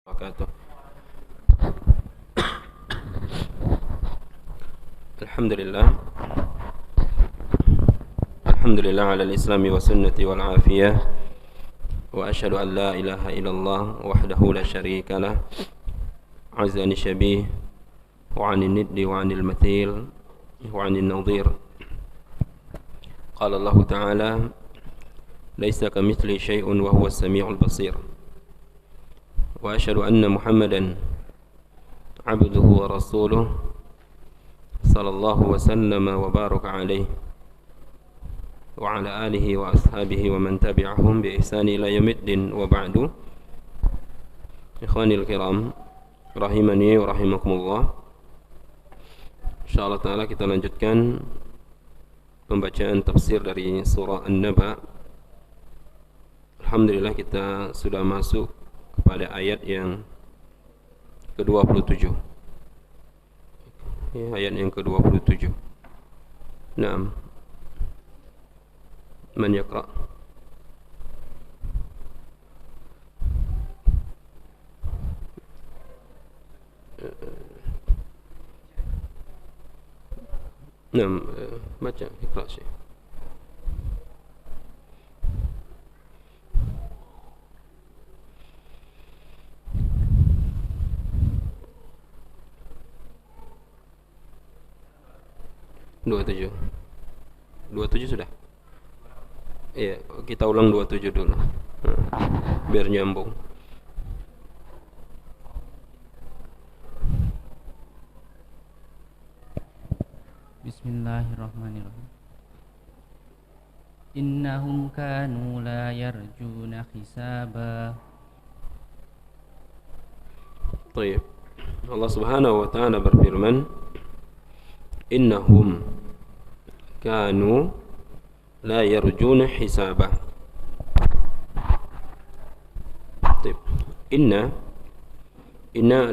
وبركاته. الحمد لله على الإسلام والسنة والعافية، وأشهد أن لا إله إلا الله وحده لا شريك له عز عن الشبيه وعن الند وعن المثيل وعن النظير. قال الله تعالى: ليس كمثله شيء وهو السميع البصير. وأشهد أن محمدا عبده ورسوله صلى الله وسلم وبارك عليه وعلى آله وأصحابه ومن تبعهم بإحسان إلى يوم الدين. وبعد، إخواني الكرام rahimani wa rahimakumullah, insyaallah ta'ala kita lanjutkan pembacaan tafsir dari surah An-Naba. Alhamdulillah kita sudah masuk kepada ayat yang ke-27 ya, ayat yang ke-27. Naam, man yaqra? Naam, baca, iqra Syekh. Dua tujuh sudah? Iya, kita ulang 27 dulu, biar nyambung. Bismillahirrahmanirrahim. Innahum kanu la yarjuna hisaba. Baik. Allah Subhanahu wa taala berfirman, innahum kanu la yarjuna hisaba. Baik. Inna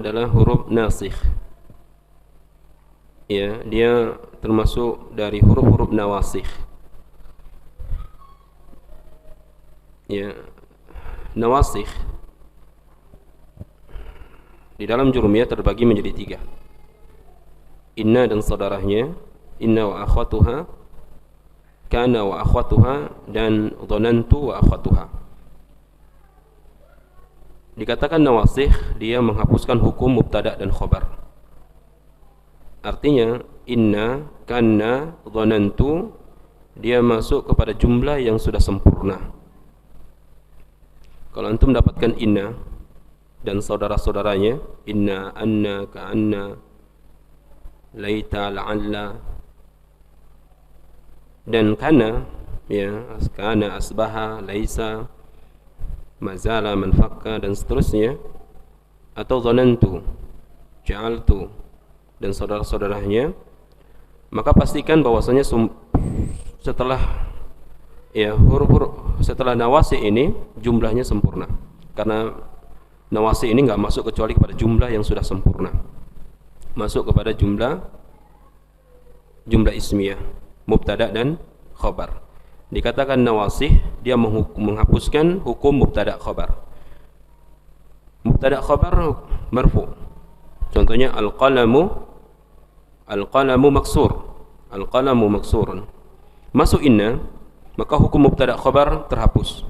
adalah huruf nasikh. Ya, dia termasuk dari huruf-huruf nawasikh. Ya, nawasikh di dalam jurumiyah terbagi menjadi 3. Inna dan saudaranya, inna wa akhwatuha, kana wa akhwatuha, dan dhanantu wa akhwatuha. Dikatakan nawasikh, dia menghapuskan hukum mubtada dan khobar. Artinya inna, kanna, dhanantu, dia masuk kepada jumlah yang sudah sempurna. Kalau antum dapatkan inna dan saudara-saudaranya, inna, anna, ka'anna, laita, la'alla, dan kana, ya, kana, asbaha, laisa, mazala, manfakka, dan seterusnya, atau dhanantu, ja'altu, dan saudara-saudaranya, maka pastikan bahwasanya setelah huruf-huruf setelah nawasi ini jumlahnya sempurna, karena nawasi ini enggak masuk kecuali kepada jumlah yang sudah sempurna, masuk kepada jumlah ismiyah, mubtada dan khabar. Dikatakan nawasih, dia menghapuskan hukum mubtada khabar. Mubtada khabar marfu. Contohnya al-qalamu maksur, al-qalamu maksurun. Masuk inna, maka hukum mubtada khabar terhapus.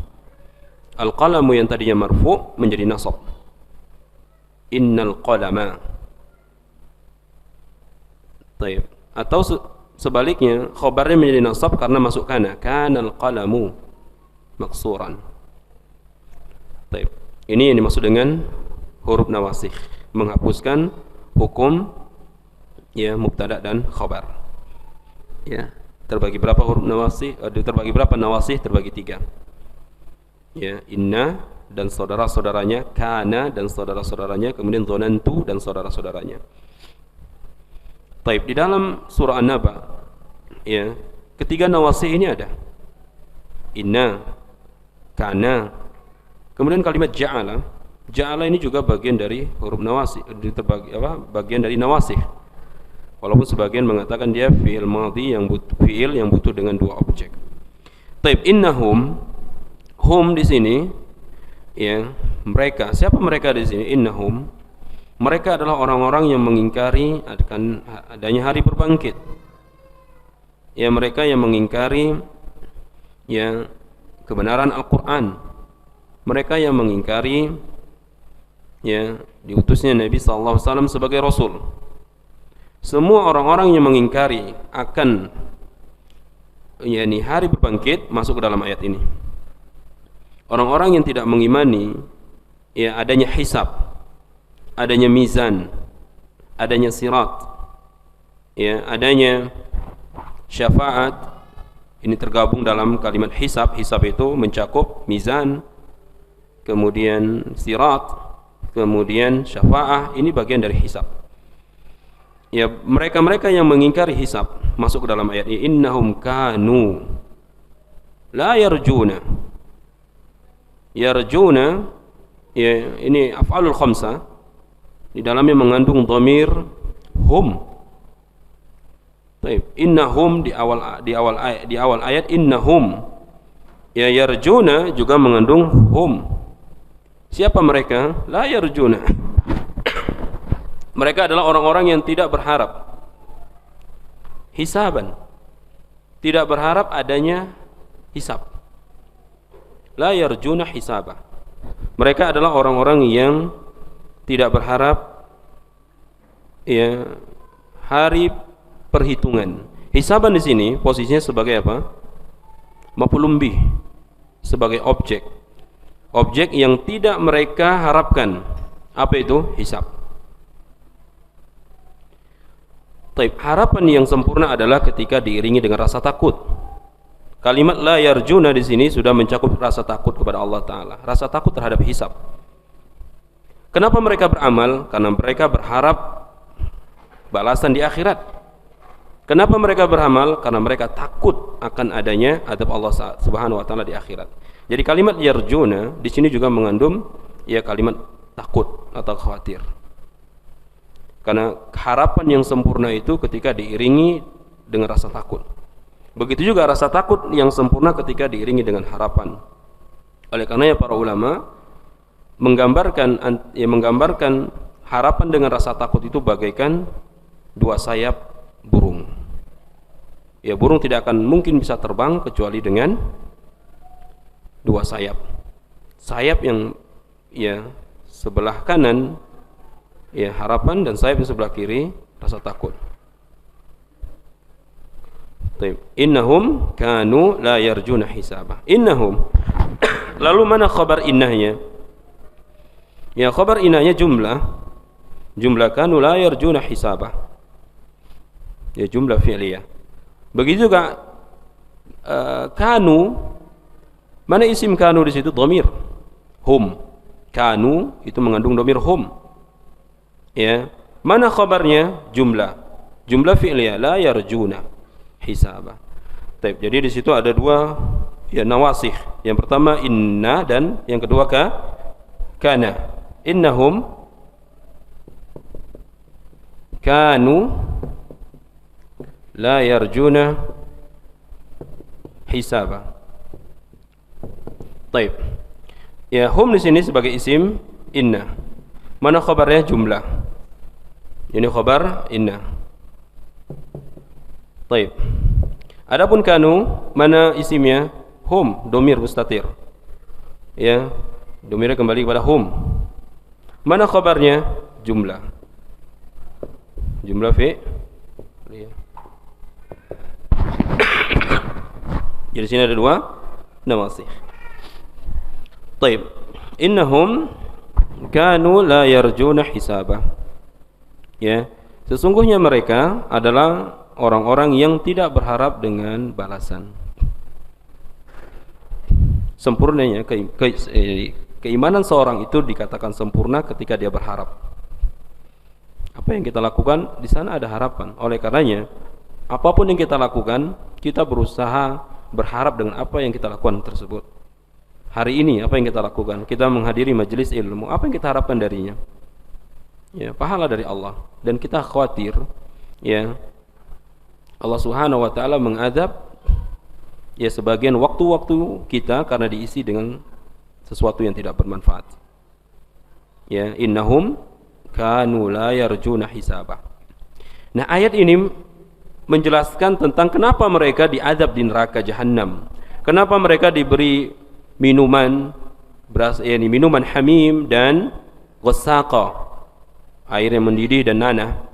Al-qalamu yang tadinya marfu menjadi nasab. Innal qalama. Baik. Atau sebaliknya, khabarnya menjadi nasab karena masuk kana. Kanal qalamu maksuran. Baik. Ini yang dimaksud dengan huruf nawasikh, menghapuskan hukum ya mubtada dan khabar. Ya, terbagi berapa huruf nawasikh? Terbagi berapa nawasikh? Terbagi 3. Ya, inna dan saudara-saudaranya, kana dan saudara-saudaranya, kemudian dhanantu dan saudara-saudaranya. Baik, di dalam surah An-Naba, ya, ketiga nawasikh ini ada. Inna, kana, kemudian kalimat ja'ala. Ja'ala ini juga bagian dari huruf nawasih, bagian dari nawasih. Walaupun sebagian mengatakan dia fi'il madhi yang butuh dengan 2 objek. Taib, innahum, hum di sini ya, mereka, siapa mereka di sini? Innahum, mereka adalah orang-orang yang mengingkari akan adanya hari berbangkit. Ya, mereka yang mengingkari ya kebenaran Al-Qur'an. Mereka yang mengingkari ya diutusnya Nabi sallallahu alaihi wasallam sebagai rasul. Semua orang-orang yang mengingkari akan yakni hari berbangkit masuk ke dalam ayat ini. Orang-orang yang tidak mengimani ya adanya hisab, adanya mizan, adanya sirat, ya, adanya syafaat, ini tergabung dalam kalimat hisab. Hisab itu mencakup mizan, kemudian sirat, kemudian syafaah, ini bagian dari hisab. Ya, mereka-mereka yang mengingkari hisab masuk ke dalam ayat ini. Innahum kanu la yarjuna. Yarjuna, ya, ini af'alul khamsah, di dalamnya mengandung dhamir hum. Baik, innahum di awal ayat innahum. Ya, yarjuna juga mengandung hum. Siapa mereka? La yarjuna. Mereka adalah orang-orang yang tidak berharap hisaban, tidak berharap adanya hisab. La yarjuna hisaba. Mereka adalah orang-orang yang tidak berharap ya hari perhitungan. Hisaban di sini posisinya sebagai apa? Maf'ulun bih, sebagai objek. Objek yang tidak mereka harapkan. Apa itu? Hisab. Taib, harapan yang sempurna adalah ketika diiringi dengan rasa takut. Kalimat la yarjuna di sini sudah mencakup rasa takut kepada Allah Ta'ala, rasa takut terhadap hisab. Kenapa mereka beramal? Karena mereka berharap balasan di akhirat. Kenapa mereka beramal? Karena mereka takut akan adanya adab Allah Subhanahu wa Ta'ala di akhirat. Jadi kalimat yarjuna di sini juga mengandung ya kalimat takut atau khawatir. Karena harapan yang sempurna itu ketika diiringi dengan rasa takut. Begitu juga rasa takut yang sempurna ketika diiringi dengan harapan. Oleh karenanya para ulama menggambarkan harapan dengan rasa takut itu bagaikan dua sayap burung. Ya, burung tidak akan mungkin bisa terbang kecuali dengan dua sayap. Sayap yang ya sebelah kanan ya harapan, dan sayap yang sebelah kiri rasa takut. Innahum kanu la yarjuna hisaba. Innahum. Lalu mana khabar innahnya? Ya, khabar innahnya jumlah kanu la yarjuna hisaba. Ya, jumlah fi'liyah. Begitu juga kanu, mana isim kanu di situ? Dhamir hum. Kanu itu mengandung dhamir hum. Ya, mana khabarnya? Jumlah fi'liyah la yarjuna hisaba. Baik, jadi di situ ada dua ya nawasih. Yang pertama inna dan yang kedua kana. Innahum kanu la yarjuna hisaba. Baik. Ya, hum di sini sebagai isim inna. Mana khabarnya? Jumlah. Ini khabar inna. Baik. Adapun kanu, mana isimnya? Hum, domir mustatir. Ya, domirnya kembali kepada hum. Mana khabarnya? Jumlah. Jumlah fi. Jadi sini ada dua nawasih. Baik. Innahum kanu la yarjuna hisaba. Ya, sesungguhnya mereka adalah orang-orang yang tidak berharap dengan balasan. Sempurnanya keimanan seorang itu dikatakan sempurna ketika dia berharap. Apa yang kita lakukan di sana ada harapan. Oleh karenanya, apapun yang kita lakukan, kita berusaha berharap dengan apa yang kita lakukan tersebut. Hari ini apa yang kita lakukan? Kita menghadiri majelis ilmu. Apa yang kita harapkan darinya? Ya, pahala dari Allah. Dan kita khawatir ya Allah Subhanahu wa Ta'ala mengadab ya sebagian waktu-waktu kita karena diisi dengan sesuatu yang tidak bermanfaat. Ya, innahum kanu la yarjuna hisaba. Nah, ayat ini menjelaskan tentang kenapa mereka diazab di neraka jahanam. Kenapa mereka diberi minuman minuman hamim dan ghassaqa, air yang mendidih dan nanah.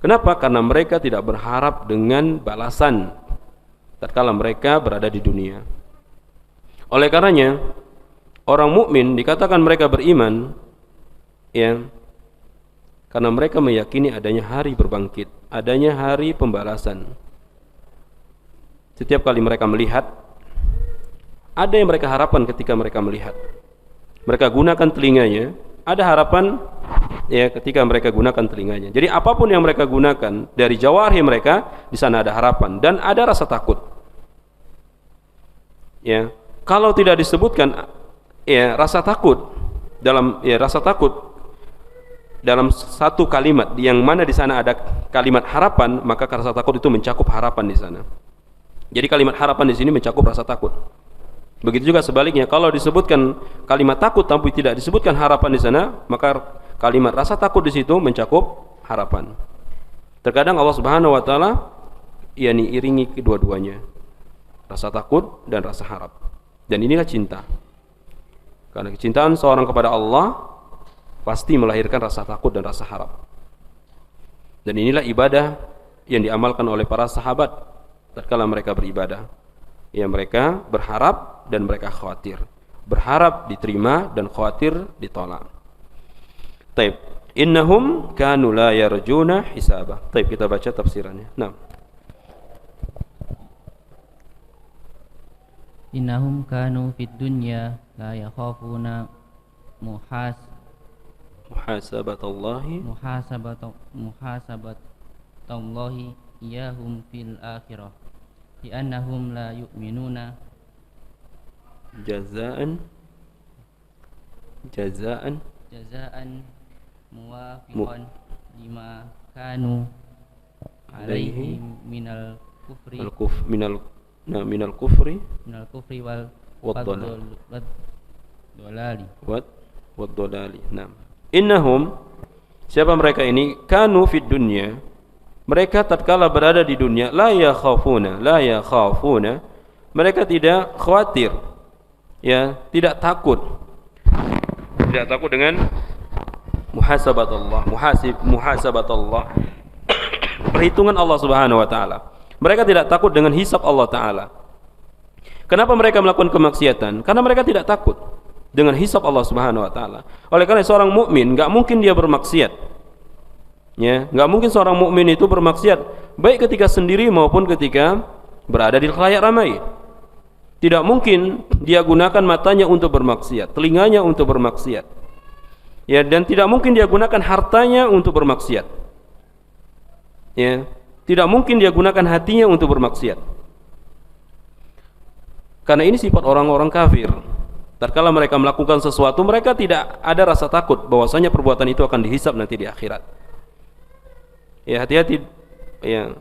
Kenapa? Karena mereka tidak berharap dengan balasan tatkala mereka berada di dunia. Oleh karenanya, orang mukmin dikatakan mereka beriman, ya, karena mereka meyakini adanya hari berbangkit, adanya hari pembalasan. Setiap kali mereka melihat, ada yang mereka harapkan ketika mereka melihat. Mereka gunakan telinganya, ada harapan ya ketika mereka gunakan telinganya. Jadi apapun yang mereka gunakan dari jawarih mereka, di sana ada harapan dan ada rasa takut. Ya, kalau tidak disebutkan ya rasa takut dalam satu kalimat yang mana di sana ada kalimat harapan, maka rasa takut itu mencakup harapan di sana. Jadi kalimat harapan di sini mencakup rasa takut. Begitu juga sebaliknya, kalau disebutkan kalimat takut tapi tidak disebutkan harapan di sana, maka kalimat rasa takut di situ mencakup harapan. Terkadang Allah Subhanahu wa taala iringi kedua-duanya, rasa takut dan rasa harap. Dan inilah cinta. Karena kecintaan seorang kepada Allah pasti melahirkan rasa takut dan rasa harap. Dan inilah ibadah yang diamalkan oleh para sahabat tatkala mereka beribadah. Ya, mereka berharap dan mereka khawatir. Berharap diterima dan khawatir ditolak. Taib. Innahum kanu la yarjuna hisaba. Taib, kita baca tafsirannya. Nah. Innahum kanu fid dunya la yakhafuna muhasabatallahi iyahum fil akhirah. Li'annahum la yu'minuna jazaan muwafiqan lima kanu alaihi minal kufri wal dolali. Nah, innahum, siapa mereka ini? Kanu fid dunya, mereka tatkala berada di dunia, la yakhafuna, mereka tidak khawatir, ya, tidak takut dengan muhasabatullah, perhitungan Allah Subhanahu wa taala. Mereka tidak takut dengan hisab Allah taala. Kenapa mereka melakukan kemaksiatan? Karena mereka tidak takut dengan hisab Allah Subhanahu wa taala. Oleh karena seorang mukmin enggak mungkin dia bermaksiat. Ya, enggak mungkin seorang mukmin itu bermaksiat baik ketika sendiri maupun ketika berada di khalayak ramai. Tidak mungkin dia gunakan matanya untuk bermaksiat, telinganya untuk bermaksiat. Ya, dan tidak mungkin dia gunakan hartanya untuk bermaksiat. Ya, tidak mungkin dia gunakan hatinya untuk bermaksiat. Karena ini sifat orang-orang kafir. Tatkala mereka melakukan sesuatu, mereka tidak ada rasa takut bahwasanya perbuatan itu akan dihisab nanti di akhirat. Ya, hati-hati ya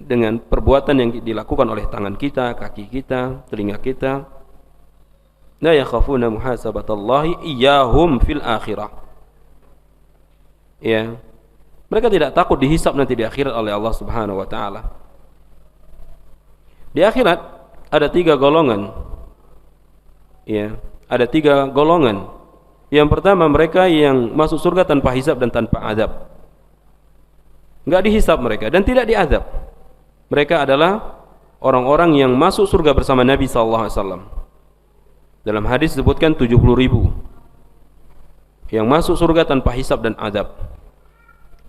dengan perbuatan yang dilakukan oleh tangan kita, kaki kita, telinga kita. La yakhafuna muhasabatallahi iyahum fil akhirah. Ya, mereka tidak takut dihisab nanti di akhirat oleh Allah Subhanahu wa taala. Di akhirat ada 3 golongan. Ya, ada 3 golongan. Yang pertama, mereka yang masuk surga tanpa hisab dan tanpa azab. Enggak dihisab mereka dan tidak diazab. Mereka adalah orang-orang yang masuk surga bersama Nabi sallallahu alaihi wasallam. Dalam hadis disebutkan 70.000 yang masuk surga tanpa hisab dan azab.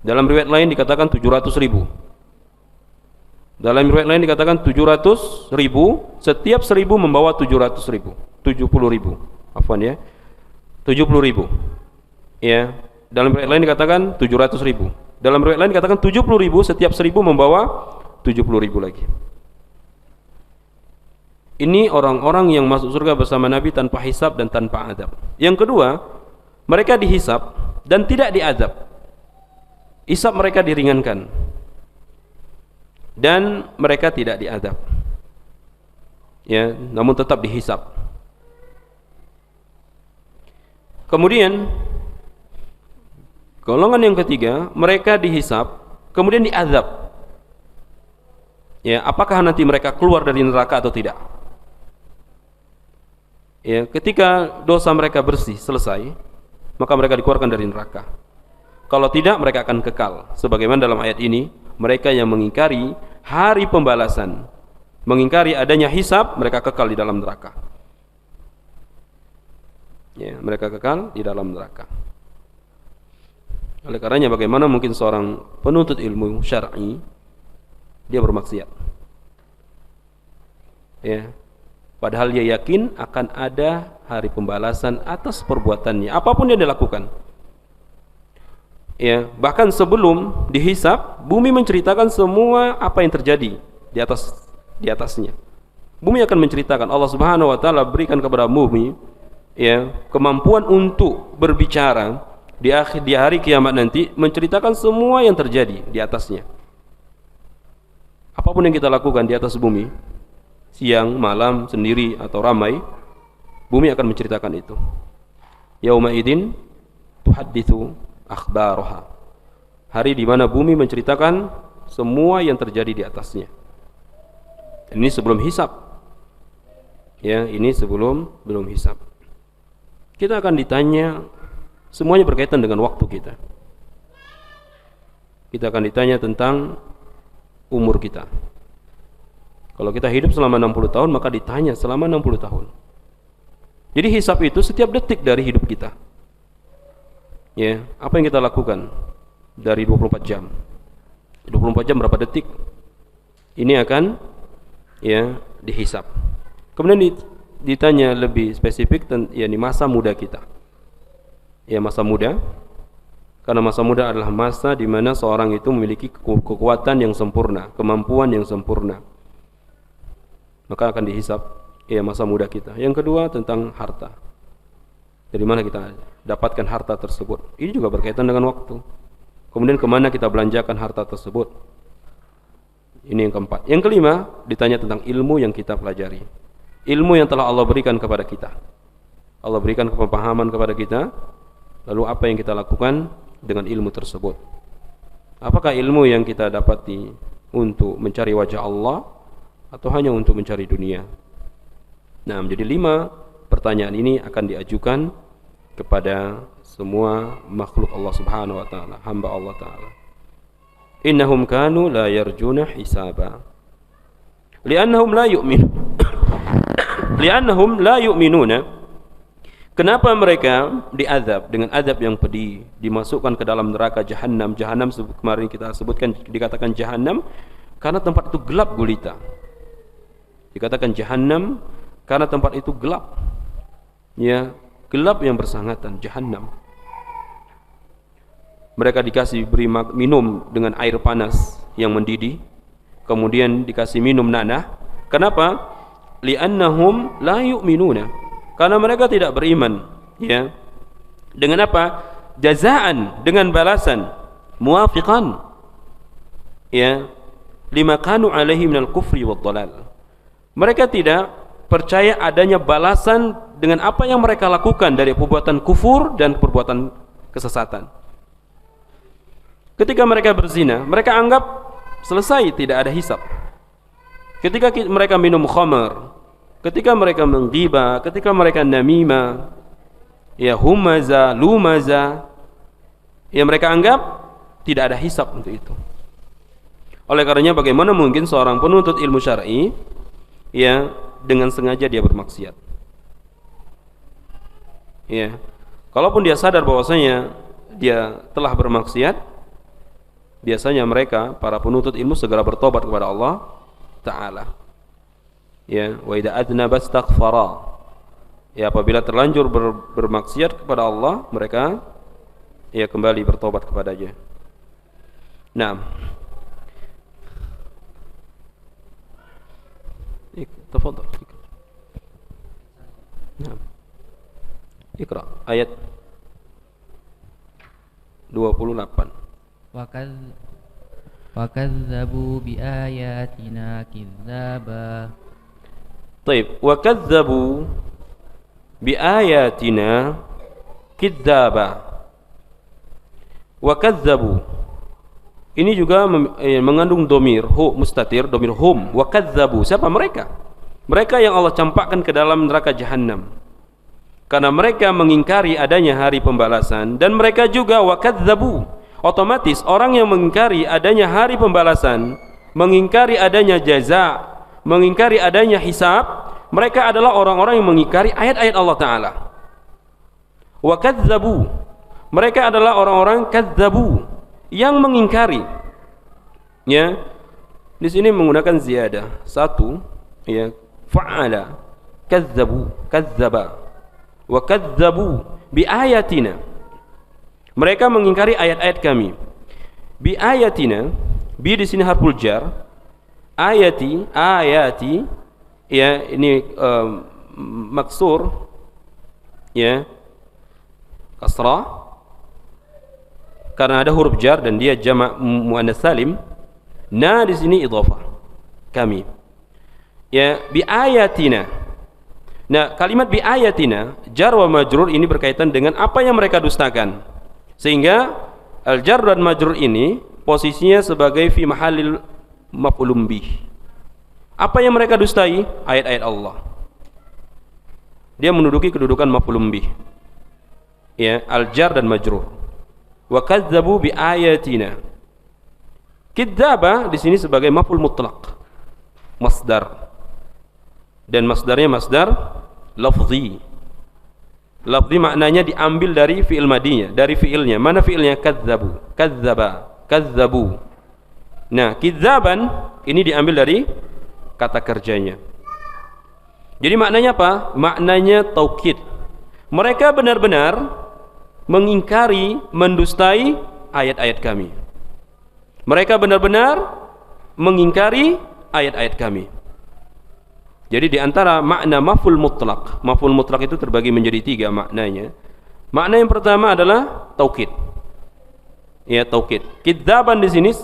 Dalam riwayat lain dikatakan 700.000. Dalam riwayat lain dikatakan 700.000, setiap 1.000 membawa 700.000, 70.000. Afwan ya. 70.000. Ya. Dalam riwayat lain dikatakan 700.000. Dalam riwayat lain dikatakan 70.000, setiap 1.000 membawa 70.000 lagi. Ini orang-orang yang masuk surga bersama Nabi tanpa hisab dan tanpa azab. Yang kedua, mereka dihisab dan tidak diazab. Hisab mereka diringankan dan mereka tidak diazab. Ya, namun tetap dihisab. Kemudian golongan yang ketiga, mereka dihisab kemudian diazab. Ya, apakah nanti mereka keluar dari neraka atau tidak? Ya, ketika dosa mereka bersih selesai, maka mereka dikeluarkan dari neraka. Kalau tidak, mereka akan kekal. Sebagaimana dalam ayat ini, mereka yang mengingkari hari pembalasan, mengingkari adanya hisab, mereka kekal di dalam neraka. Ya, mereka kekal di dalam neraka. Oleh karenanya, bagaimana mungkin seorang penuntut ilmu syar'i dia bermaksiat? Ya, padahal dia yakin akan ada hari pembalasan atas perbuatannya, apapun yang dilakukan. Ya, bahkan sebelum dihisab, bumi menceritakan semua apa yang terjadi di atasnya. Bumi akan menceritakan. Allah Subhanahu wa taala berikan kepada bumi ya kemampuan untuk berbicara di hari kiamat nanti, menceritakan semua yang terjadi di atasnya. Apapun yang kita lakukan di atas bumi, siang, malam, sendiri atau ramai, bumi akan menceritakan itu. Yauma idzin tuhadditsu akhbaraha. Hari di mana bumi menceritakan semua yang terjadi di atasnya. Ini sebelum hisab. Ya, ini belum hisab. Kita akan ditanya, semuanya berkaitan dengan waktu kita. Kita akan ditanya tentang umur kita. Kalau kita hidup selama 60 tahun, maka ditanya selama 60 tahun. Jadi hisab itu setiap detik dari hidup kita. Ya, apa yang kita lakukan dari 24 jam? 24 jam berapa detik? Ini akan ya dihisab. Kemudian ditanya lebih spesifik yakni masa muda kita. Ya, masa muda. Karena masa muda adalah masa di mana seorang itu memiliki kekuatan yang sempurna, kemampuan yang sempurna. Maka akan dihisab ya masa muda kita. Yang kedua tentang harta. Dari mana kita dapatkan harta tersebut? Ini juga berkaitan dengan waktu. Kemudian kemana kita belanjakan harta tersebut? Ini yang keempat. Yang kelima ditanya tentang ilmu yang kita pelajari. Ilmu yang telah Allah berikan kepada kita. Allah berikan kepahaman kepada kita. Lalu apa yang kita lakukan dengan ilmu tersebut? Apakah ilmu yang kita dapati untuk mencari wajah Allah atau hanya untuk mencari dunia? Nah, menjadi 5 pertanyaan ini akan diajukan kepada semua makhluk Allah Subhanahu wa taala, hamba Allah taala. Innahum kanu la yarjuna hisaba. Li'annahum la yu'min. Li'annahum la yu'minuna. Kenapa mereka diazab dengan azab yang pedih, dimasukkan ke dalam neraka Jahannam? Jahannam kemarin kita sebutkan dikatakan Jahannam karena tempat itu gelap gulita. Dikatakan Jahannam karena tempat itu gelap. Ya, gelap yang bersangatan, Jahannam. Mereka dikasih beri minum dengan air panas yang mendidih, kemudian dikasih minum nanah. Kenapa? Li'annahum la yu'minuna. Karena mereka tidak beriman, ya. Dengan apa? Jazaan, dengan balasan, muwafiqan, ya, lima kanu alaihi minal kufri wad dhalal. Mereka tidak percaya adanya balasan dengan apa yang mereka lakukan dari perbuatan kufur dan perbuatan kesesatan. Ketika mereka berzina, mereka anggap selesai, tidak ada hisab. Ketika mereka minum khamar, ketika mereka menggibah, ketika mereka namimah, ya humaza, lumaza, ya mereka anggap tidak ada hisab untuk itu. Oleh karenanya bagaimana mungkin seorang penuntut ilmu syar'i ya dengan sengaja dia bermaksiat? Ya, kalaupun dia sadar bahwasanya dia telah bermaksiat, biasanya mereka para penuntut ilmu segera bertobat kepada Allah Ta'ala. Ya, wa idza adnaba astaghfara. Ya, apabila terlanjur bermaksiat kepada Allah, mereka ya kembali bertobat kepadanya. Naam. Tafadhal. Naam. Iqra ayat 28. Wa kadzabu bi ayatina kidzaba. Baik, wa kadzabu bi ayatina kidzaba wa kadzabu. Ini juga mengandung domir mustatir, domir hum. Wa kadzabu, siapa mereka? Mereka yang Allah campakkan ke dalam neraka jahanam karena mereka mengingkari adanya hari pembalasan. Dan mereka juga wa kadzabu, otomatis orang yang mengingkari adanya hari pembalasan, mengingkari adanya jaza, mengingkari adanya hisab, mereka adalah orang-orang yang mengingkari ayat-ayat Allah Ta'ala. Wa kadzabu, mereka adalah orang-orang kadzabu yang mengingkari. Ya, di sini menggunakan ziyadah satu, ya, fa'ala, kadzabu, kadzaba, wa kadzabu bi ayatina. Mereka mengingkari ayat-ayat kami. Bi ayatina, bi di sini harful jar, ayati, ayati, ya ini maksur, ya, kasrah karena ada huruf jar dan dia jamak muannats salim. Na di sini idhafah, kami. Ya, bi ayatina. Nah, kalimat bi ayatina jar wa majrur ini berkaitan dengan apa yang mereka dustakan. Sehingga al jar dan majrur ini posisinya sebagai fi mahallil maf'ulun bih. Apa yang mereka dustai? Ayat-ayat Allah. Dia menduduki kedudukan maf'ulun bih. Ya, al jar dan majrur. Wa kadzabu bi ayatina. Kidzaba di sini sebagai maf'ul mutlaq, masdar. Dan masdarnya masdar lafzi. Lafzi maknanya diambil dari fi'il madinya, dari fi'ilnya. Mana fi'ilnya? Kadzabu, kadzaba, kadzabu. Nah, kidzaban ini diambil dari kata kerjanya. Jadi maknanya apa? Maknanya taukid. Mereka benar-benar mengingkari, mendustai ayat-ayat kami. Mereka benar-benar mengingkari ayat-ayat kami. Jadi di antara makna maf'ul mutlaq, maf'ul mutlaq itu terbagi menjadi 3 maknanya. Makna yang pertama adalah taukid. Ya, taukid. Kidzaban di sini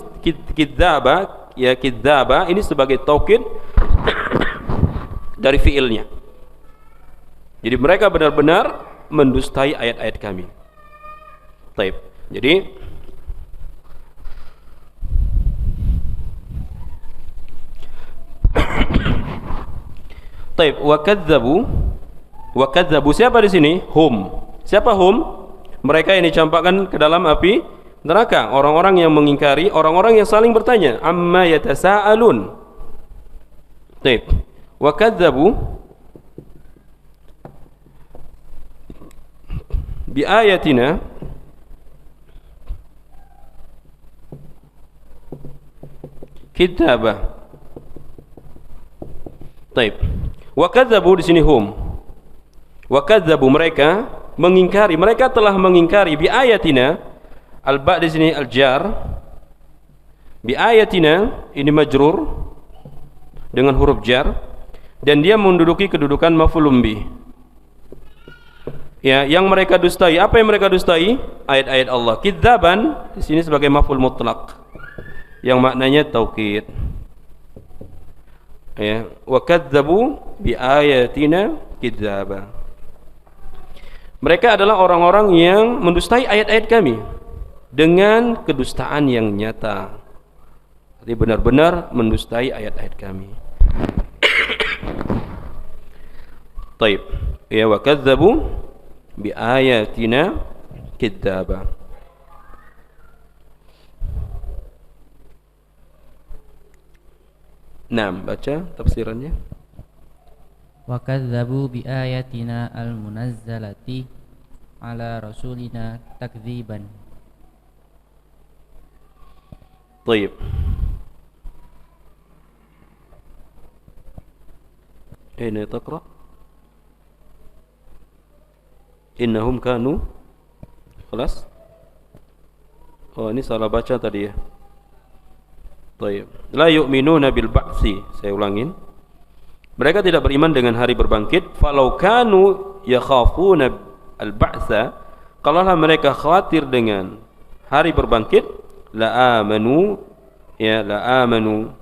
kidzaba, ya, kidzaba ini sebagai taukid dari fiilnya. Jadi mereka benar-benar mendustai ayat-ayat kami. Taib. Jadi taib, wa kadzabu siapa di sini? Hum. Siapa hum? Mereka yang dicampakkan ke dalam api neraka, orang-orang yang mengingkari, orang-orang yang saling bertanya, amma yatasaalun. Taib. Wa kadzabu bi ayatina, kitabah. Taib. Wa kadzabu di sini hum. Wa kadzabu mereka mengingkari, mereka telah mengingkari bi ayatina. Al-ba di sini al-jar. Bi ayatina ini majrur dengan huruf jar dan dia menduduki kedudukan maf'ulun bih. Ya, yang mereka dustai, apa yang mereka dustai? Ayat-ayat Allah. Kidzaban di sini sebagai maf'ul mutlaq yang maknanya taukid. Ya, wa kadzabu bi ayatina kidzaba. Mereka adalah orang-orang yang mendustai ayat-ayat kami dengan kedustaan yang nyata. Jadi benar-benar mendustai ayat-ayat kami. Taib. Ya, wa kadzabu bi ayatina kidzaba. Nah, baca tafsirannya. Wa kadzabu bi ayatina al-munazzalati ala rasulina takdziban. Baik. Ini taqra. Innahum kanu. Kelas. Oh, ini salah baca tadi ya. Baik. La yu'minuna bil ba'tsi. Saya ulangin. Mereka tidak beriman dengan hari berbangkit. Falau kanu yakhafuna al ba'tsa, kalaulah mereka khawatir dengan hari berbangkit, la amanu, ya, la amanu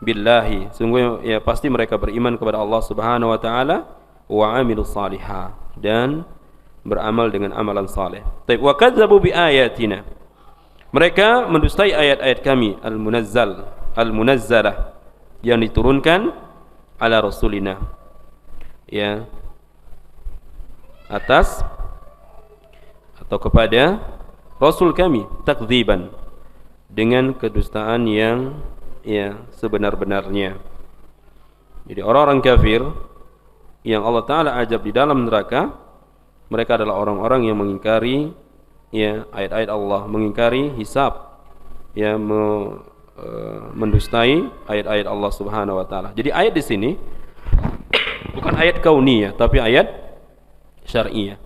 billahi. Sungguh ya pasti mereka beriman kepada Allah Subhanahu wa taala, wa amilus salihah, dan beramal dengan amalan saleh. Taib wa kadzabu bi ayatina. Mereka mendustai ayat-ayat kami al-munazzalah yang diturunkan ala rasulina. Ya. Atas atau kepada rasul kami, takdziban, dengan kedustaan yang sebenar-benarnya. Jadi orang-orang kafir yang Allah Ta'ala ajab di dalam neraka, mereka adalah orang-orang yang mengingkari ayat-ayat Allah, mengingkari hisab, mendustai ayat-ayat Allah Subhanahu wa taala. Jadi ayat di sini bukan ayat kauniyah tapi ayat syar'iyah.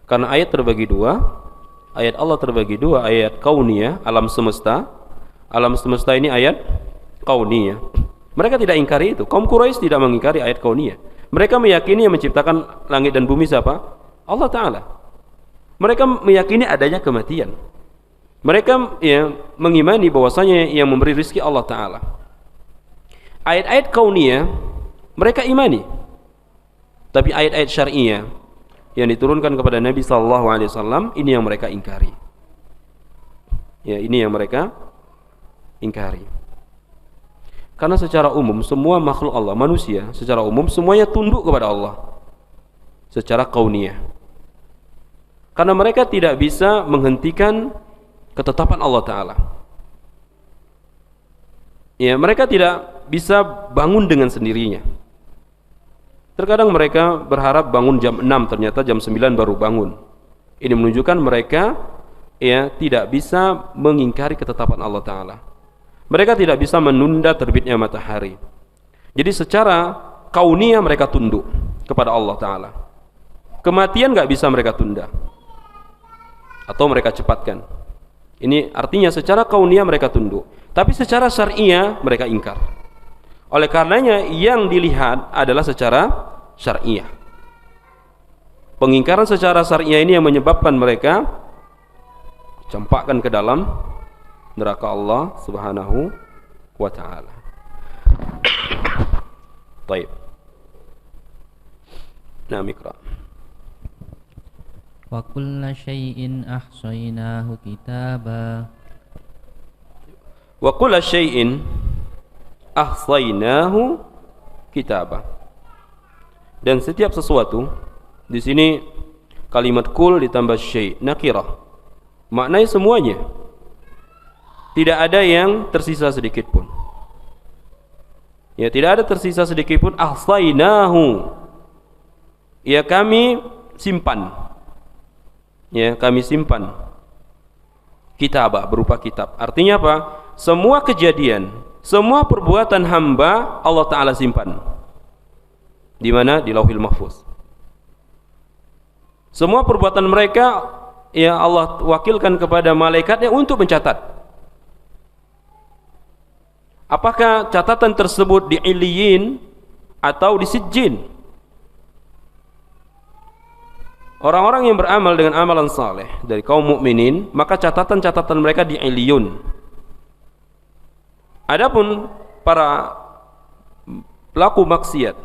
Karena ayat terbagi dua, ayat Allah terbagi dua, ayat kauniyah, alam semesta. Alam semesta ini ayat kauniyah. Mereka tidak ingkari itu. Kaum Quraisy tidak mengingkari ayat kauniyah. Mereka meyakini yang menciptakan langit dan bumi siapa? Allah Ta'ala. Mereka meyakini adanya kematian. Mereka mengimani bahwasanya yang memberi rizki Allah Ta'ala. Ayat-ayat kauniyah mereka imani. Tapi ayat-ayat syar'iyah yang diturunkan kepada Nabi SAW, ini yang mereka ingkari. Ya, ini yang mereka ingkari. Karena secara umum semua makhluk Allah, manusia secara umum semuanya tunduk kepada Allah secara kauniyah. Karena mereka tidak bisa menghentikan ketetapan Allah Ta'ala. Ya, mereka tidak bisa bangun dengan sendirinya. Terkadang mereka berharap bangun jam 6, ternyata jam 9 baru bangun. Ini menunjukkan mereka tidak bisa mengingkari ketetapan Allah Ta'ala. Mereka tidak bisa menunda terbitnya matahari. Jadi secara kauniyah mereka tunduk kepada Allah Ta'ala. Kematian gak bisa mereka tunda atau mereka cepatkan. Ini artinya secara kauniyah mereka tunduk, tapi secara syar'iyah mereka ingkar. Oleh karenanya yang dilihat adalah secara syar'iyah. Pengingkaran secara syar'iyah ini yang menyebabkan mereka campakkan ke dalam neraka Allah Subhanahu wa ta'ala. Baik. Nah, Mikra. Wa kulla syai'in ahsaynahu kitaba. Wa kulla syai'in ahsaynahu kitaba. Dan setiap sesuatu, di sini kalimat kul ditambah syai', nakirah. Maknanya semuanya. Tidak ada yang tersisa sedikit pun. Ya, tidak ada tersisa sedikit pun. Ahsaynahu. Ya, kami simpan. Ya, kami simpan. Kitabah berupa kitab. Artinya apa? Semua kejadian, semua perbuatan hamba Allah Ta'ala simpan. Di mana? Di Lauhil Mahfuz. Semua perbuatan mereka Allah wakilkan kepada malaikatnya untuk mencatat. Apakah catatan tersebut di Iliyin atau di Sijjin? Orang-orang yang beramal dengan amalan saleh dari kaum mukminin, maka catatan-catatan mereka di Iliyun. Adapun para pelaku maksiat,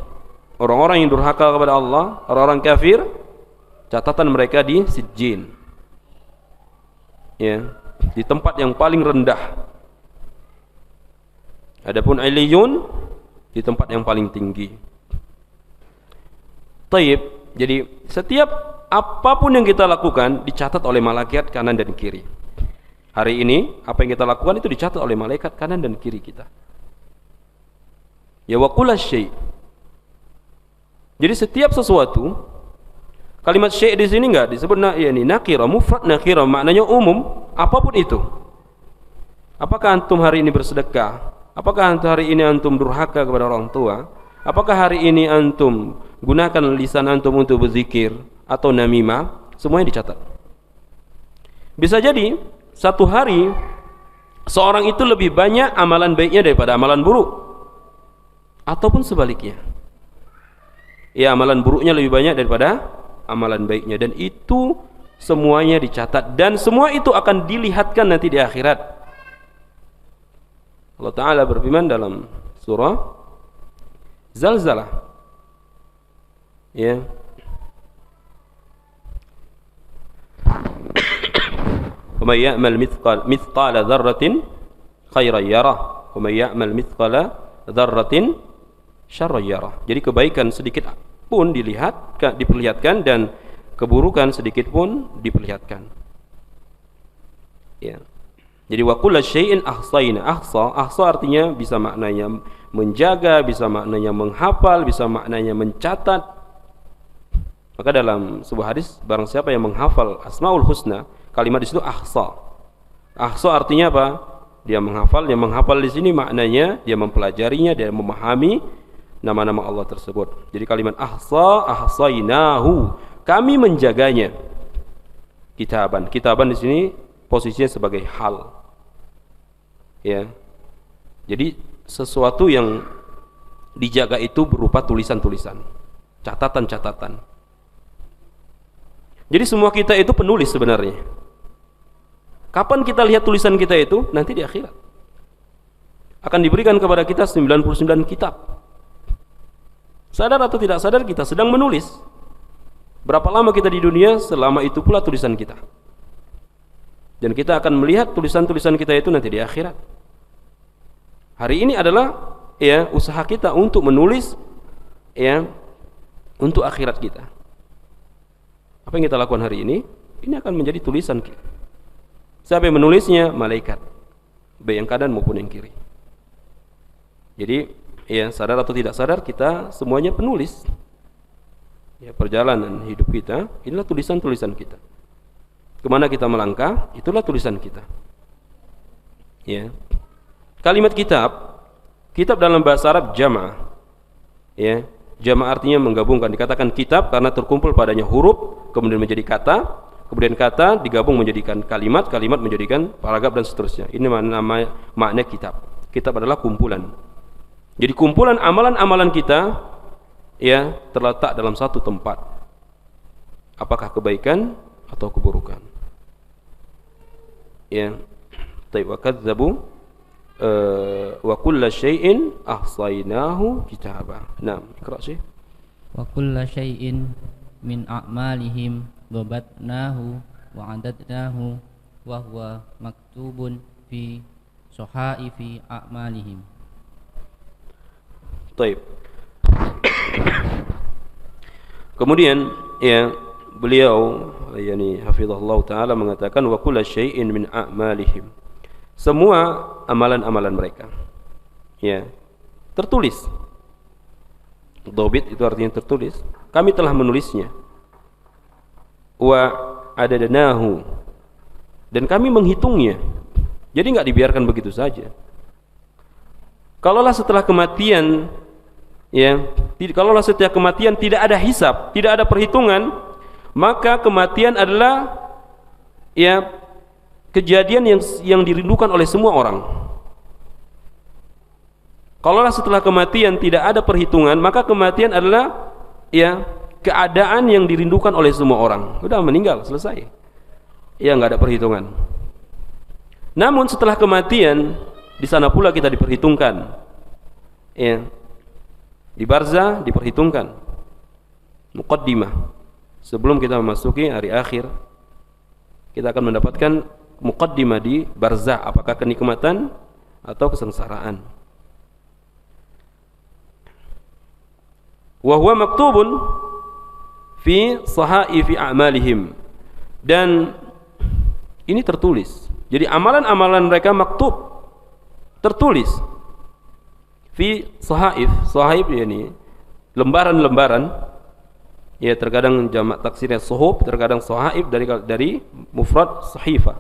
orang-orang yang durhaka kepada Allah, orang-orang kafir, catatan mereka di Sijjin. Ya, di tempat yang paling rendah. Adapun Iliyun di tempat yang paling tinggi. Taib. Jadi setiap apapun yang kita lakukan dicatat oleh malaikat kanan dan kiri. Hari ini apa yang kita lakukan itu dicatat oleh malaikat kanan dan kiri kita. Ya, wa kulla syai'. Jadi setiap sesuatu, kalimat syai' di sini enggak disebut nakirah, mufrad nakirah, maknanya umum, apapun itu. Apakah antum hari ini bersedekah? Apakah hari ini antum durhaka kepada orang tua? Apakah hari ini antum gunakan lisan antum untuk berzikir atau namimah? Semuanya dicatat. Bisa jadi satu hari seorang itu lebih banyak amalan baiknya daripada amalan buruk, ataupun sebaliknya. Ya, amalan buruknya lebih banyak daripada amalan baiknya, dan itu semuanya dicatat dan semua itu akan dilihatkan nanti di akhirat. Allah Ta'ala berfirman dalam surah Zalzalah, ya, may ya'mal mithqala dzarratin khairan yarah, wa may ya'mal mithqala dzarratin syarran yarah. Jadi kebaikan sedikit pun diperlihatkan dan keburukan sedikit pun diperlihatkan. Ya. Jadi wa kullu syai'in ahsayna. Ahsa artinya bisa maknanya menjaga, bisa maknanya menghafal, bisa maknanya mencatat. Maka dalam sebuah hadis, barang siapa yang menghafal Asmaul Husna, kalimat di situ ahsa. Ahsa artinya apa? Dia menghafal. Yang menghafal di sini maknanya dia mempelajarinya, dia memahami nama-nama Allah tersebut. Jadi kalimat ahsaynahu, kami menjaganya. Kitaban di sini posisinya sebagai hal. Ya. Jadi sesuatu yang dijaga itu berupa tulisan-tulisan, catatan-catatan. Jadi semua kita itu penulis sebenarnya. Kapan kita lihat tulisan kita itu? Nanti di akhirat. Akan diberikan kepada kita 99 kitab. Sadar atau tidak sadar kita sedang menulis. Berapa lama kita di dunia, selama itu pula tulisan kita. Dan kita akan melihat tulisan-tulisan kita itu nanti di akhirat. Hari ini adalah ya usaha kita untuk menulis ya untuk akhirat kita. Apa yang kita lakukan hari ini akan menjadi tulisan kita. Siapa yang menulisnya? Malaikat, baik yang kanan maupun yang kiri. Jadi ya sadar atau tidak sadar kita semuanya penulis. Ya, perjalanan hidup kita inilah tulisan-tulisan kita. Kemana kita melangkah, itulah tulisan kita. Ya. Kalimat kitab dalam bahasa Arab jama'. Ya, jama' artinya menggabungkan. Dikatakan kitab karena terkumpul padanya huruf, kemudian menjadi kata, kemudian kata digabung menjadikan kalimat, kalimat menjadikan paragraf dan seterusnya. Ini makna kitab. Kitab adalah kumpulan. Jadi kumpulan amalan-amalan kita ya terletak dalam satu tempat. Apakah kebaikan atau keburukan. Ya. Taib wa kadzabu wa kullu syai'in ahsaynahu kitaba. Naam, ikra Syekh. Wa kullu syai'in min a'malihim dhabatnahu wa 'adadnahu wa huwa maktubun fi sahaifi a'malihim. Taib. Kemudian ya beliau yakni hafizahullah taala mengatakan wa kullu syai'in min a'malihim. Semua amalan-amalan mereka ya tertulis. Dhabit itu artinya tertulis. Kami telah menulisnya. Wa adadnahu, dan kami menghitungnya. Jadi enggak dibiarkan begitu saja. Kalaulah setelah kematian ya, kalaulah setiap kematian tidak ada hisab, tidak ada perhitungan, maka kematian adalah ya kejadian yang dirindukan oleh semua orang. Kalaulah setelah kematian tidak ada perhitungan, maka kematian adalah ya keadaan yang dirindukan oleh semua orang. Sudah meninggal, selesai. Ya enggak ada perhitungan. Namun setelah kematian di sana pula kita diperhitungkan. Ya. Di barzah diperhitungkan. Muqaddimah. Sebelum kita memasuki hari akhir, kita akan mendapatkan muqaddimah di barzah, apakah kenikmatan atau kesengsaraan. Wa huwa maktubun fi sahaifi a'malihim, dan ini tertulis. Jadi amalan-amalan mereka maktub, tertulis fi sahaif. Sahaif yakni lembaran-lembaran. Ya, terkadang jamak taksirnya suhuf, terkadang sahaif dari mufrad sahifah.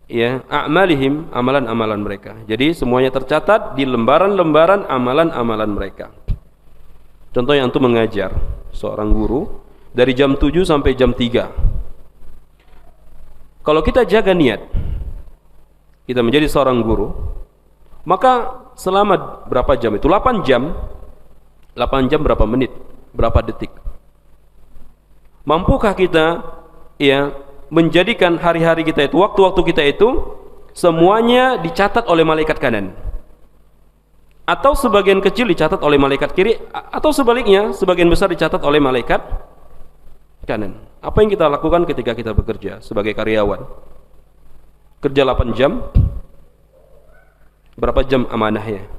Ya, a'malihim, amalan-amalan mereka. Jadi semuanya tercatat di lembaran-lembaran amalan-amalan mereka. Contohnya antum mengajar, seorang guru dari jam 7 sampai jam 3. Kalau kita jaga niat, kita menjadi seorang guru, maka selama berapa jam itu? 8 jam. 8 jam berapa menit? Berapa detik? Mampukah kita ya menjadikan hari-hari kita itu, waktu-waktu kita itu semuanya dicatat oleh malaikat kanan? Atau sebagian kecil dicatat oleh malaikat kiri, atau sebaliknya sebagian besar dicatat oleh malaikat kanan? Apa yang kita lakukan ketika kita bekerja sebagai karyawan? Kerja 8 jam, berapa jam amanahnya?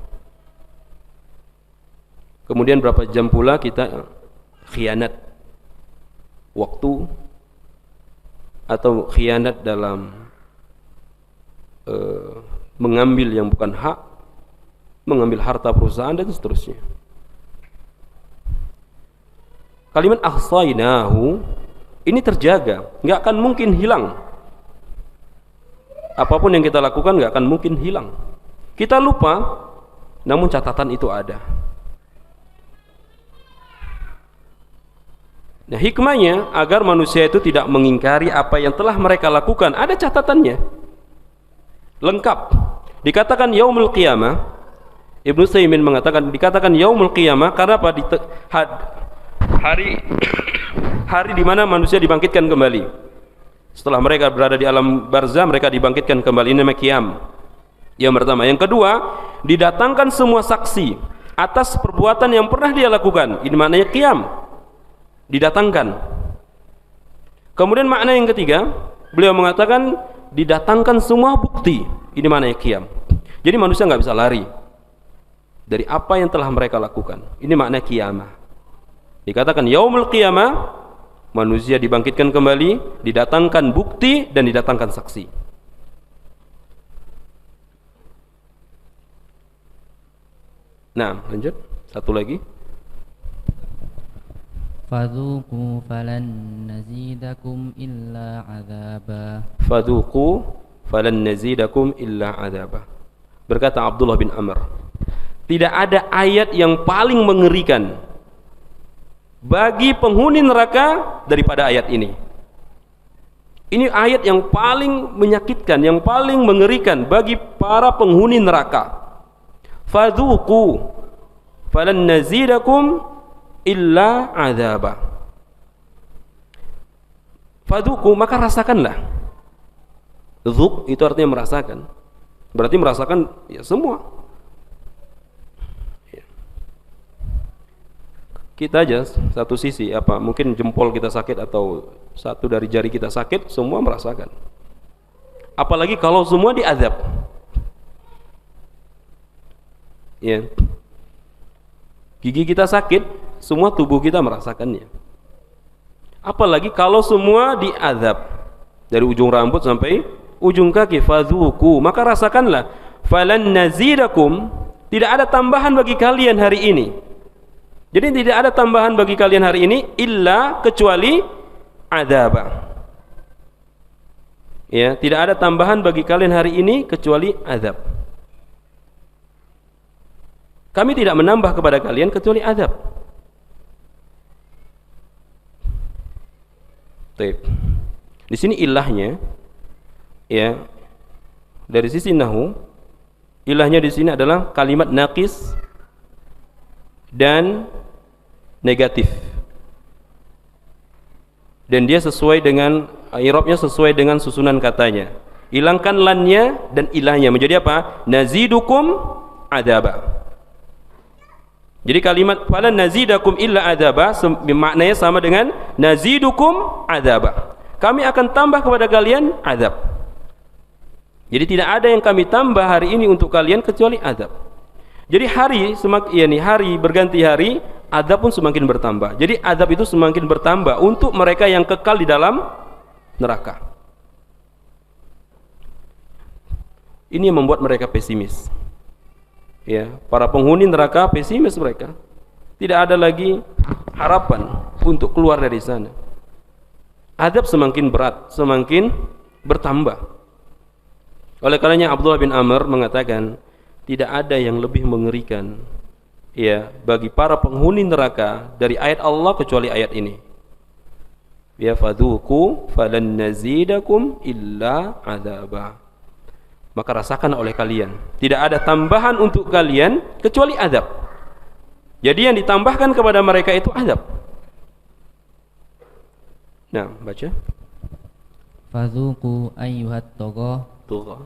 Kemudian berapa jam pula kita khianat waktu atau khianat dalam mengambil yang bukan hak, mengambil harta perusahaan dan seterusnya. Kalimat ahsainahu ini terjaga, nggak akan mungkin hilang. Apapun yang kita lakukan nggak akan mungkin hilang. Kita lupa, namun catatan itu ada. Nah, hikmahnya agar manusia itu tidak mengingkari apa yang telah mereka lakukan, ada catatannya. Lengkap. Dikatakan yaumul qiyamah, Ibnu Utsaimin mengatakan dikatakan yaumul qiyamah karena apa? Hari di mana manusia dibangkitkan kembali. Setelah mereka berada di alam barzah, mereka dibangkitkan kembali. Ini namanya qiyam. Yang pertama. Yang kedua, didatangkan semua saksi atas perbuatan yang pernah dia lakukan. Ini maknanya qiyam. Didatangkan. Kemudian makna yang ketiga, beliau mengatakan didatangkan semua bukti. Ini maknanya qiyam. Jadi manusia nggak bisa lari dari apa yang telah mereka lakukan. Ini makna qiyamah. Dikatakan yaumul qiyamah, manusia dibangkitkan kembali, didatangkan bukti dan didatangkan saksi. Nah, lanjut. Satu lagi. Fadzuqu falan nazidakum illa adzaba. Fadzuqu falan nazidakum illa adzaba. Berkata Abdullah bin Amr, tidak ada ayat yang paling mengerikan bagi penghuni neraka daripada ayat ini. Ini ayat yang paling menyakitkan, yang paling mengerikan bagi para penghuni neraka. Fadzuqu falan nazidakum illa adzaba. Fadzuqu, maka rasakanlah. Dzuk itu artinya merasakan. Berarti merasakan ya semua. Kita aja satu sisi apa mungkin jempol kita sakit atau satu dari jari kita sakit, semua merasakan. Apalagi kalau semua diazab. Ya. Gigi kita sakit, semua tubuh kita merasakannya. Apalagi kalau semua diazab dari ujung rambut sampai ujung kaki. Fadzuqu, maka rasakanlah. Falan nazidakum, tidak ada tambahan bagi kalian hari ini. Jadi tidak ada tambahan bagi kalian hari ini illa kecuali adzaba. Ya, tidak ada tambahan bagi kalian hari ini kecuali azab. Kami tidak menambah kepada kalian kecuali azab. Baik. Di sini ilahnya ya. Dari sisi nahwu, ilahnya di sini adalah kalimat naqis dan negatif, dan dia sesuai dengan i'rabnya, sesuai dengan susunan katanya. Hilangkan lannya dan ilahnya menjadi apa? Nazidukum adzaba. Jadi kalimat falan nazidakum illa adzaba maknanya sama dengan nazidukum adzaba. Kami akan tambah kepada kalian azab. Jadi tidak ada yang kami tambah hari ini untuk kalian kecuali azab. Jadi hari berganti hari, azab pun semakin bertambah. Jadi azab itu semakin bertambah untuk mereka yang kekal di dalam neraka. Ini yang membuat mereka pesimis. Ya, para penghuni neraka pesimis mereka. Tidak ada lagi harapan untuk keluar dari sana. Azab semakin berat, semakin bertambah. Oleh karenanya Abdullah bin Amr mengatakan, tidak ada yang lebih mengerikan ya bagi para penghuni neraka dari ayat Allah kecuali ayat ini. Ya fadzuqu falan nazidakum illa adzaba. Maka rasakan oleh kalian, tidak ada tambahan untuk kalian kecuali azab. Jadi yang ditambahkan kepada mereka itu azab. Nah, baca. Fadzuqu ayyuhat tugha. Tugha.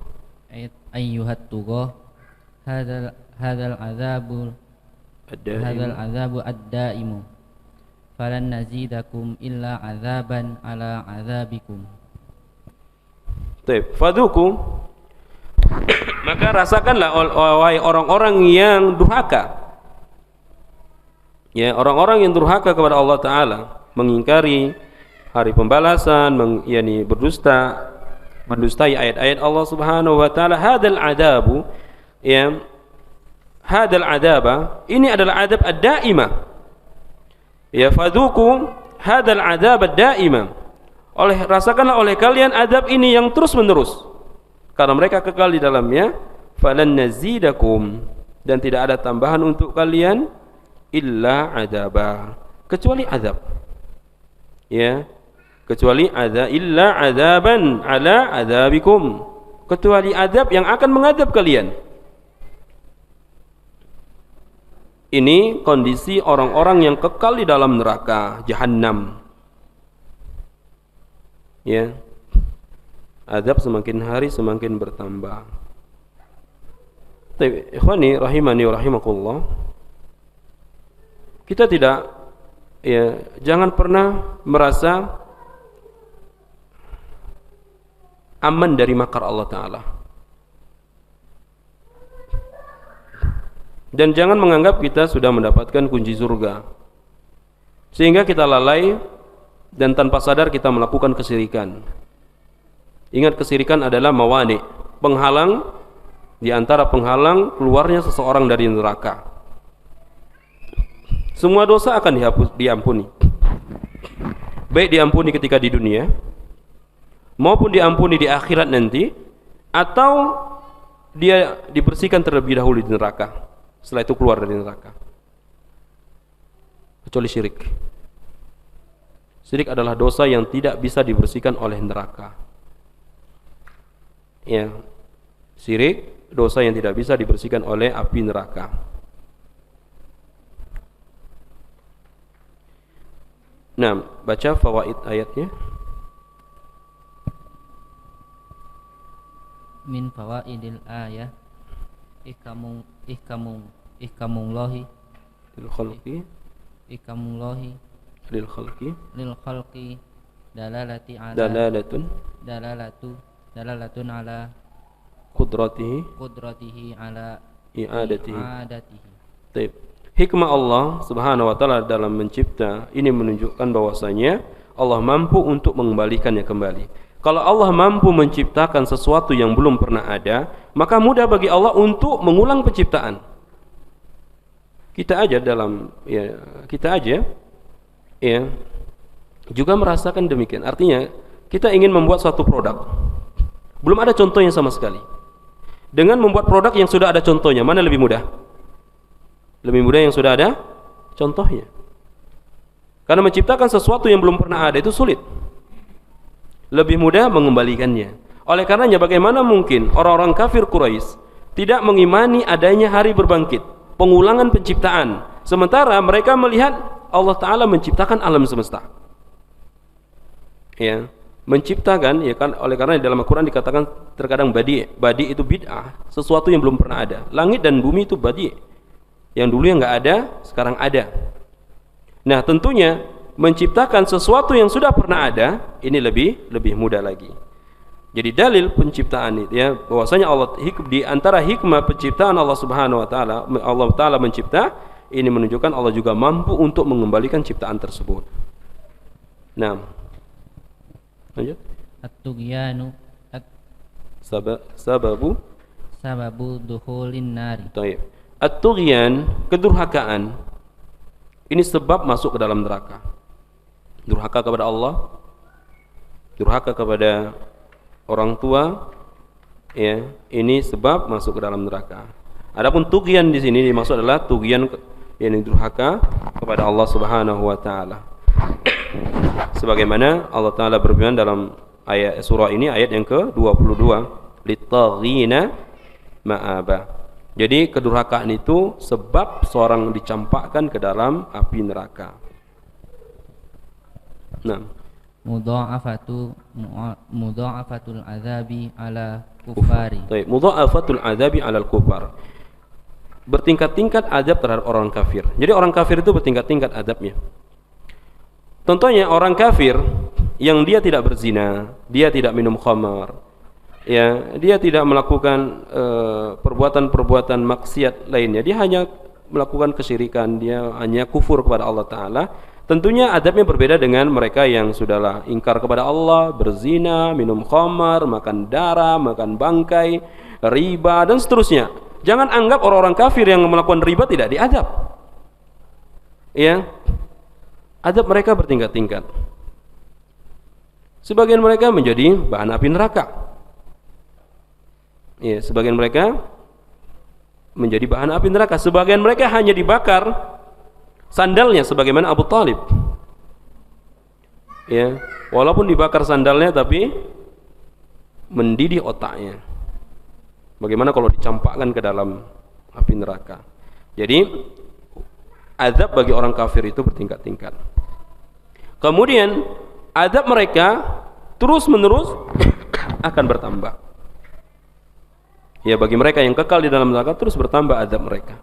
Ayyuhat tugha. Hadzal azabu ad-daimu falan nazidakum illa azaban ala azabikum. Baik, fadhuku maka rasakanlah wahai orang-orang yang durhaka. Ya, orang-orang yang durhaka kepada Allah Ta'ala, mengingkari hari pembalasan, berdusta, mendustai ayat-ayat Allah Subhanahu wa Ta'ala. Hadal adabu, ya, hadal adaba, ini adalah adab ad-daimah. Ya, fadhuku hadal adab ad-daimah. Rasakanlah oleh kalian adab ini yang terus menerus, karena mereka kekal di dalamnya. Falan nazidakum, dan tidak ada tambahan untuk kalian illa adaba, kecuali adab. Ya, kecuali ada illa adaban ala adabikum, kecuali adab yang akan mengadab kalian. Ini kondisi orang-orang yang kekal di dalam neraka Jahannam. Ya, adab semakin hari semakin bertambah. Tapi ikhwani rahimani wa rahimakumullah, kita tidak, ya, jangan pernah merasa aman dari makar Allah Ta'ala, dan jangan menganggap kita sudah mendapatkan kunci surga sehingga kita lalai dan tanpa sadar kita melakukan kesirikan. Ingat, kesirikan adalah mawani, penghalang di antara penghalang keluarnya seseorang dari neraka. Semua dosa akan diampuni, baik diampuni ketika di dunia maupun diampuni di akhirat nanti, atau dia dibersihkan terlebih dahulu di neraka, setelah itu keluar dari neraka. Kecuali syirik. Syirik adalah dosa yang tidak bisa dibersihkan oleh neraka. Ya, syirik dosa yang tidak bisa dibersihkan oleh api neraka. Nah, baca fawaid ayatnya. Min fawaidil ayah ihkamullahi Lil khalqi lil khalqi dalalatun ala qudratihi ala i'adatihi. i'adatihi. Hikmah Allah Subhanahu wa Ta'ala dalam mencipta ini menunjukkan bahwasanya Allah mampu untuk mengembalikannya kembali. Kalau Allah mampu menciptakan sesuatu yang belum pernah ada, maka mudah bagi Allah untuk mengulang penciptaan. Kita aja juga merasakan demikian. Artinya kita ingin membuat suatu produk, belum ada contohnya sama sekali. Dengan membuat produk yang sudah ada contohnya, mana lebih mudah? Lebih mudah yang sudah ada contohnya. Karena menciptakan sesuatu yang belum pernah ada itu sulit. Lebih mudah mengembalikannya. Oleh karenanya, bagaimana mungkin orang-orang kafir Quraisy tidak mengimani adanya hari berbangkit, pengulangan penciptaan, sementara mereka melihat Allah Ta'ala menciptakan alam semesta, ya, menciptakan, ya kan. Oleh karena dalam Al-Quran dikatakan terkadang badi itu bid'ah, sesuatu yang belum pernah ada. Langit dan bumi itu badi, yang dulu yang nggak ada sekarang ada. Nah, tentunya menciptakan sesuatu yang sudah pernah ada ini lebih mudah lagi. Jadi dalil penciptaan itu, ya, bahwasanya Allah di antara hikmah penciptaan Allah Subhanahu wa Ta'ala, Allah Ta'ala mencipta, ini menunjukkan Allah juga mampu untuk mengembalikan ciptaan tersebut. Nah, lanjut. At-tughyanu sababu dukhulin nari. Baik. At-tughyan, kedurhakaan, ini sebab masuk ke dalam neraka. Durhaka kepada Allah, durhaka kepada orang tua, ya, ini sebab masuk ke dalam neraka. Adapun tughyan di sini dimaksud adalah tughyan, yang durhaka kepada Allah Subhanahu wa Ta'ala. Sebagaimana Allah Ta'ala berfirman dalam ayat surah ini, ayat yang ke-22, litaghina ma'aba. Jadi kedurhakaan itu sebab seorang dicampakkan ke dalam api neraka. Nah, mudha'afatul azabi ala kufari. Baik, mudha'afatul azabi ala kufar. Bertingkat-tingkat azab terhadap orang kafir. Jadi orang kafir itu bertingkat-tingkat azabnya. Contohnya orang kafir yang dia tidak berzina, dia tidak minum khamar, ya, dia tidak melakukan perbuatan-perbuatan maksiat lainnya, dia hanya melakukan kesyirikan, dia hanya kufur kepada Allah Ta'ala. Tentunya adabnya berbeda dengan mereka yang sudahlah ingkar kepada Allah, berzina, minum khamar, makan darah, makan bangkai, riba, dan seterusnya. Jangan anggap orang-orang kafir yang melakukan riba tidak diadab. Ya, adab mereka bertingkat-tingkat. Sebagian mereka menjadi bahan api neraka. Ya, sebagian mereka menjadi bahan api neraka. Sebagian mereka hanya dibakar sandalnya sebagaimana Abu Talib. Ya, walaupun dibakar sandalnya tapi mendidih otaknya. Bagaimana kalau dicampakkan ke dalam api neraka? Jadi azab bagi orang kafir itu bertingkat-tingkat. Kemudian azab mereka terus-menerus akan bertambah. Ya, bagi mereka yang kekal di dalam neraka terus bertambah azab mereka.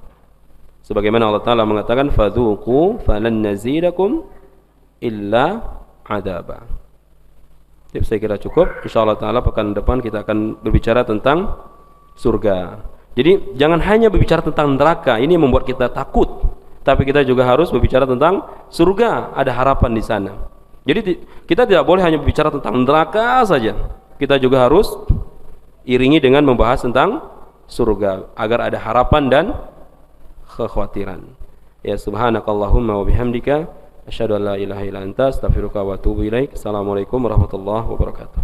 Sebagaimana Allah Ta'ala mengatakan fadzuqu falan nazidakum illa adaba. Jadi saya kira cukup. Insyaallah Ta'ala pekan depan kita akan berbicara tentang surga. Jadi jangan hanya berbicara tentang neraka, ini membuat kita takut. Tapi kita juga harus berbicara tentang surga, ada harapan di sana. Jadi kita tidak boleh hanya berbicara tentang neraka saja. Kita juga harus iringi dengan membahas tentang surga agar ada harapan dan kekhawatiran. Ya, subhanakallahumma wa bihamdika asyhadu an la ilaha illa anta astaghfiruka wa atubu ilaik. Assalamualaikum warahmatullahi wabarakatuh.